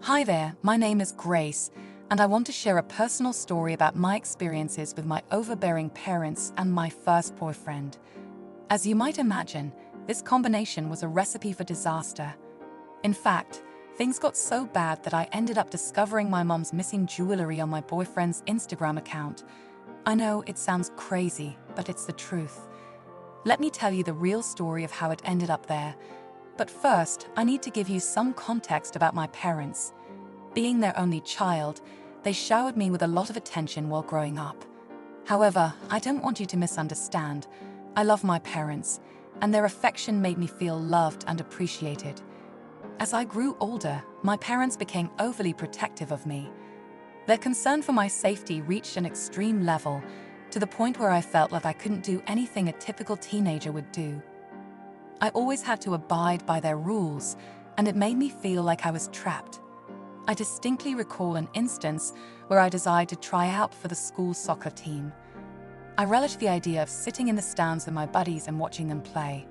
Hi there, my name is Grace, and I want to share a personal story about my experiences with my overbearing parents and my first boyfriend. As you might imagine, this combination was a recipe for disaster. In fact, things got so bad that I ended up discovering my mom's missing jewelry on my boyfriend's Instagram account. I know it sounds crazy, but it's the truth. Let me tell you the real story of how it ended up there. But first, I need to give you some context about my parents. Being their only child, they showered me with a lot of attention while growing up. However, I don't want you to misunderstand. I love my parents, and their affection made me feel loved and appreciated. As I grew older, my parents became overly protective of me. Their concern for my safety reached an extreme level, to the point where I felt like I couldn't do anything a typical teenager would do. I always had to abide by their rules, and it made me feel like I was trapped. I distinctly recall an instance where I decided to try out for the school soccer team. I relished the idea of sitting in the stands with my buddies and watching them play.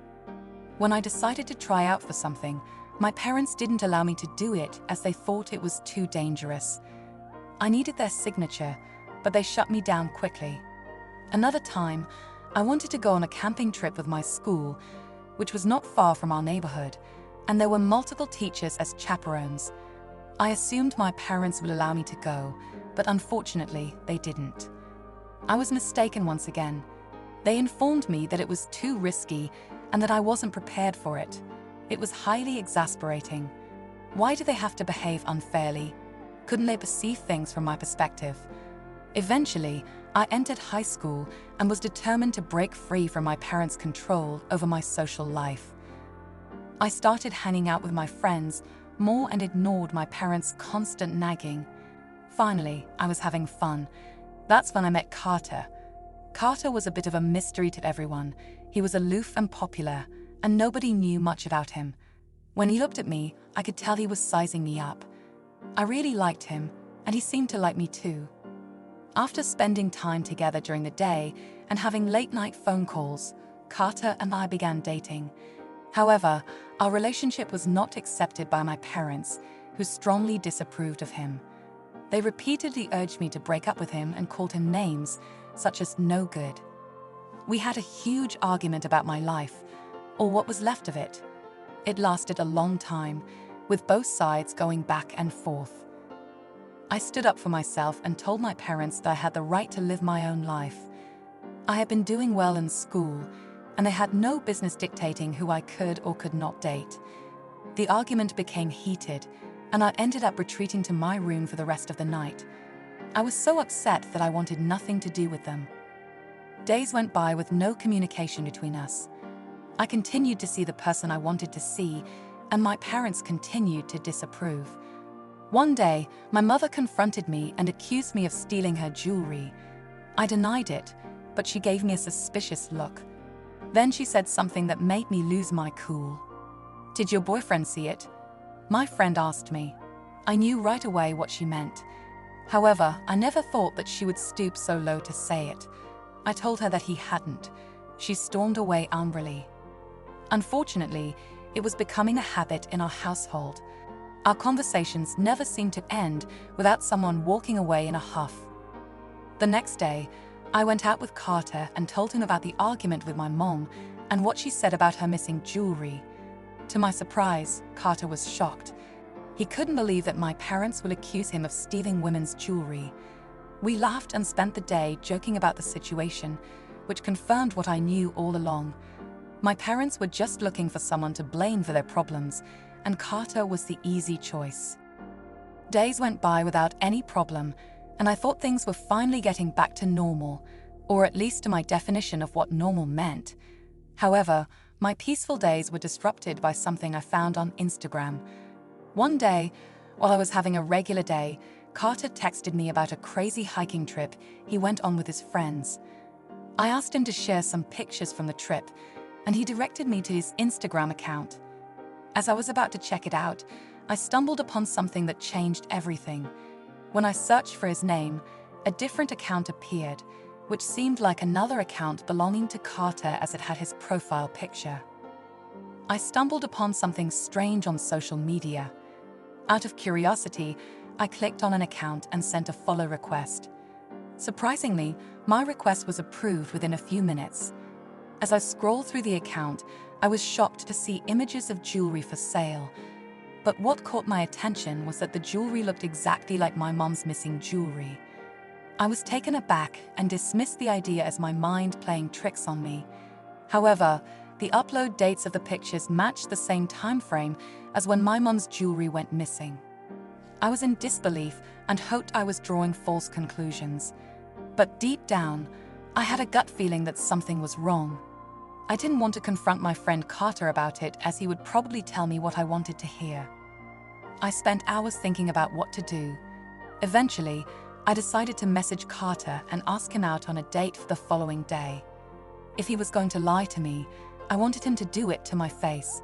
When I decided to try out for something, my parents didn't allow me to do it as they thought it was too dangerous. I needed their signature, but they shut me down quickly. Another time, I wanted to go on a camping trip with my school, which was not far from our neighborhood, and there were multiple teachers as chaperones. I assumed my parents would allow me to go, but unfortunately, they didn't. I was mistaken once again. They informed me that it was too risky and that I wasn't prepared for it. It was highly exasperating. Why do they have to behave unfairly? Couldn't they perceive things from my perspective? Eventually, I entered high school and was determined to break free from my parents' control over my social life. I started hanging out with my friends more and ignored my parents' constant nagging. Finally, I was having fun. That's when I met Carter. Carter was a bit of a mystery to everyone. He was aloof and popular, and nobody knew much about him. When he looked at me, I could tell he was sizing me up. I really liked him, and he seemed to like me too. After spending time together during the day and having late-night phone calls, Carter and I began dating. However, our relationship was not accepted by my parents, who strongly disapproved of him. They repeatedly urged me to break up with him and called him names, such as no good. We had a huge argument about my life, or what was left of it. It lasted a long time, with both sides going back and forth. I stood up for myself and told my parents that I had the right to live my own life. I had been doing well in school, and they had no business dictating who I could or could not date. The argument became heated, and I ended up retreating to my room for the rest of the night. I was so upset that I wanted nothing to do with them. Days went by with no communication between us. I continued to see the person I wanted to see, and my parents continued to disapprove. One day, my mother confronted me and accused me of stealing her jewelry. I denied it, but she gave me a suspicious look. Then she said something that made me lose my cool. "Did your boyfriend see it?" my friend asked me. I knew right away what she meant. However, I never thought that she would stoop so low to say it. I told her that he hadn't. She stormed away angrily. Unfortunately, it was becoming a habit in our household. Our conversations never seemed to end without someone walking away in a huff. The next day, I went out with Carter and told him about the argument with my mom and what she said about her missing jewelry. To my surprise, Carter was shocked. He couldn't believe that my parents would accuse him of stealing women's jewelry. We laughed and spent the day joking about the situation, which confirmed what I knew all along. My parents were just looking for someone to blame for their problems, and Carter was the easy choice. Days went by without any problem, and I thought things were finally getting back to normal, or at least to my definition of what normal meant. However, my peaceful days were disrupted by something I found on Instagram. One day, while I was having a regular day, Carter texted me about a crazy hiking trip he went on with his friends. I asked him to share some pictures from the trip, and he directed me to his Instagram account. As I was about to check it out, I stumbled upon something that changed everything. When I searched for his name, a different account appeared, which seemed like another account belonging to Carter as it had his profile picture. I stumbled upon something strange on social media. Out of curiosity, I clicked on an account and sent a follow request. Surprisingly, my request was approved within a few minutes. As I scrolled through the account, I was shocked to see images of jewelry for sale. But what caught my attention was that the jewelry looked exactly like my mom's missing jewelry. I was taken aback and dismissed the idea as my mind playing tricks on me. However, the upload dates of the pictures matched the same time frame as when my mom's jewelry went missing. I was in disbelief and hoped I was drawing false conclusions. But deep down, I had a gut feeling that something was wrong. I didn't want to confront my friend Carter about it, as he would probably tell me what I wanted to hear. I spent hours thinking about what to do. Eventually, I decided to message Carter and ask him out on a date for the following day. If he was going to lie to me, I wanted him to do it to my face.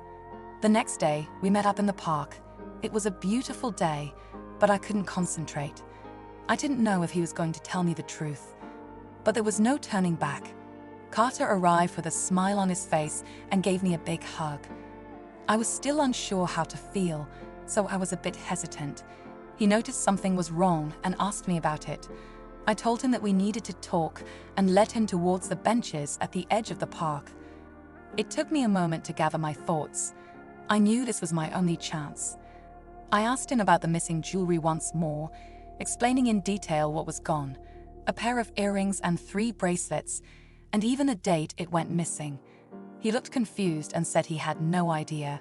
The next day, we met up in the park. It was a beautiful day, but I couldn't concentrate. I didn't know if he was going to tell me the truth. But there was no turning back. Carter arrived with a smile on his face and gave me a big hug. I was still unsure how to feel, so I was a bit hesitant. He noticed something was wrong and asked me about it. I told him that we needed to talk and led him towards the benches at the edge of the park. It took me a moment to gather my thoughts. I knew this was my only chance. I asked him about the missing jewelry once more, explaining in detail what was gone: a pair of earrings and 3 bracelets, and even a date it went missing. He looked confused and said he had no idea.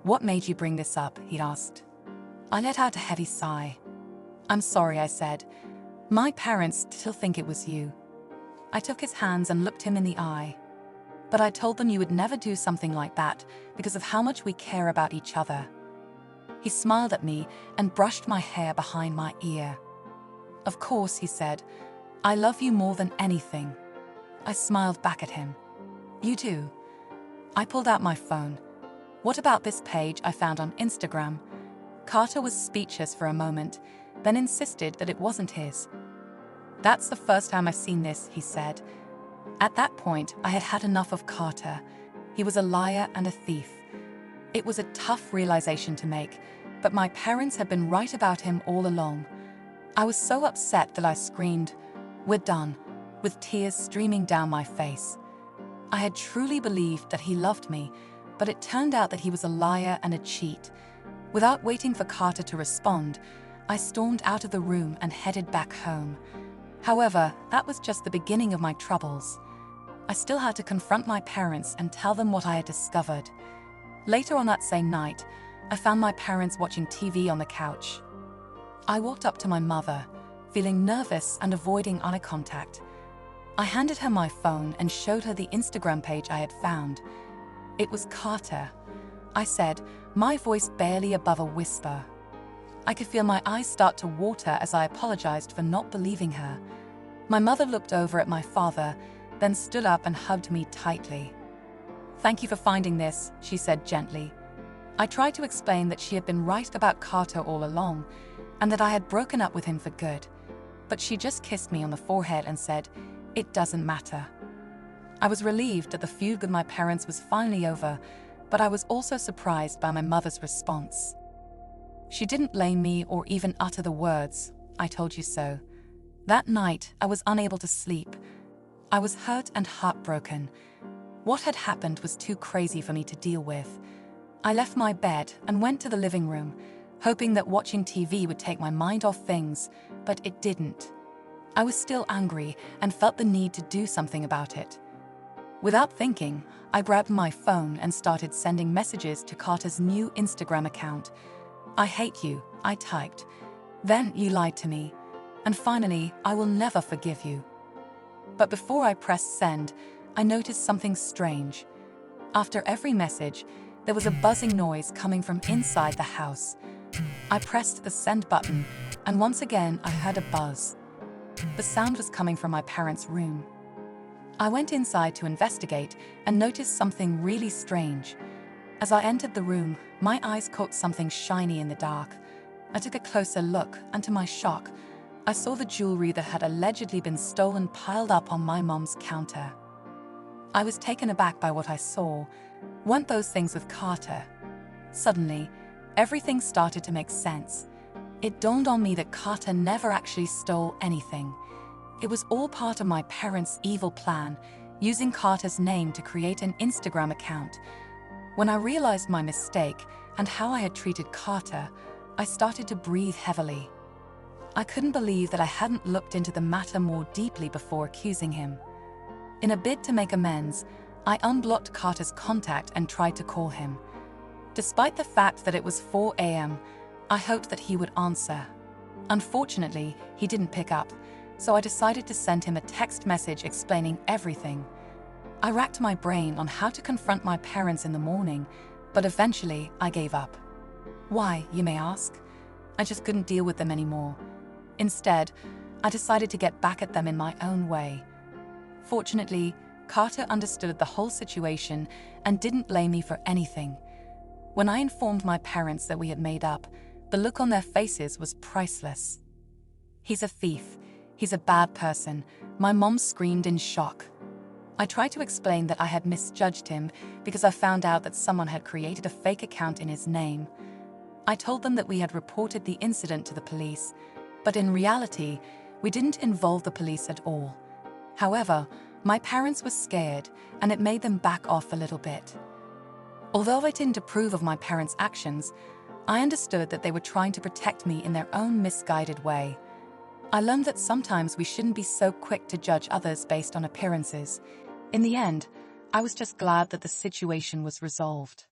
"What made you bring this up?" he asked. I let out a heavy sigh. "I'm sorry," I said. "My parents still think it was you." I took his hands and looked him in the eye. "But I told them you would never do something like that because of how much we care about each other." He smiled at me and brushed my hair behind my ear. "Of course," he said. "I love you more than anything." I smiled back at him. "You do?" I pulled out my phone. "What about this page I found on Instagram?" Carter was speechless for a moment, then insisted that it wasn't his. "That's the first time I've seen this," he said. At that point, I had had enough of Carter. He was a liar and a thief. It was a tough realization to make, but my parents had been right about him all along. I was so upset that I screamed, "We're done," with tears streaming down my face. I had truly believed that he loved me, but it turned out that he was a liar and a cheat. Without waiting for Carter to respond, I stormed out of the room and headed back home. However, that was just the beginning of my troubles. I still had to confront my parents and tell them what I had discovered. Later on that same night, I found my parents watching TV on the couch. I walked up to my mother, feeling nervous and avoiding eye contact. I handed her my phone and showed her the Instagram page I had found. It was Carter. I said, my voice barely above a whisper. I could feel my eyes start to water as I apologized for not believing her. My mother looked over at my father, then stood up and hugged me tightly. "Thank you for finding this," she said gently. I tried to explain that she had been right about Carter all along, and that I had broken up with him for good. But she just kissed me on the forehead and said, "It doesn't matter." I was relieved that the feud with my parents was finally over, but I was also surprised by my mother's response. She didn't blame me or even utter the words, "I told you so." That night, I was unable to sleep. I was hurt and heartbroken. What had happened was too crazy for me to deal with. I left my bed and went to the living room, hoping that watching TV would take my mind off things, but it didn't. I was still angry and felt the need to do something about it. Without thinking, I grabbed my phone and started sending messages to Carter's new Instagram account. "I hate you," I typed. "Then you lied to me. And finally, I will never forgive you." But before I pressed send, I noticed something strange. After every message, there was a buzzing noise coming from inside the house. I pressed the send button, and once again I heard a buzz. The sound was coming from my parents' room. I went inside to investigate and noticed something really strange. As I entered the room, my eyes caught something shiny in the dark. I took a closer look, and to my shock, I saw the jewelry that had allegedly been stolen piled up on my mom's counter. I was taken aback by what I saw. Weren't those things with Carter? Suddenly, Everything started to make sense. It dawned on me that Carter never actually stole anything. It was all part of my parents' evil plan, using Carter's name to create an Instagram account. When I realized my mistake and how I had treated Carter, I started to breathe heavily. I couldn't believe that I hadn't looked into the matter more deeply before accusing him. In a bid to make amends, I unblocked Carter's contact and tried to call him. Despite the fact that it was 4 a.m., I hoped that he would answer. Unfortunately, he didn't pick up, so I decided to send him a text message explaining everything. I racked my brain on how to confront my parents in the morning, but eventually I gave up. Why, you may ask? I just couldn't deal with them anymore. Instead, I decided to get back at them in my own way. Fortunately, Carter understood the whole situation and didn't blame me for anything. When I informed my parents that we had made up, the look on their faces was priceless. "He's a thief. He's a bad person," my mom screamed in shock. I tried to explain that I had misjudged him because I found out that someone had created a fake account in his name. I told them that we had reported the incident to the police, but in reality, we didn't involve the police at all. However, my parents were scared, and it made them back off a little bit. Although I didn't approve of my parents' actions, I understood that they were trying to protect me in their own misguided way. I learned that sometimes we shouldn't be so quick to judge others based on appearances. In the end, I was just glad that the situation was resolved.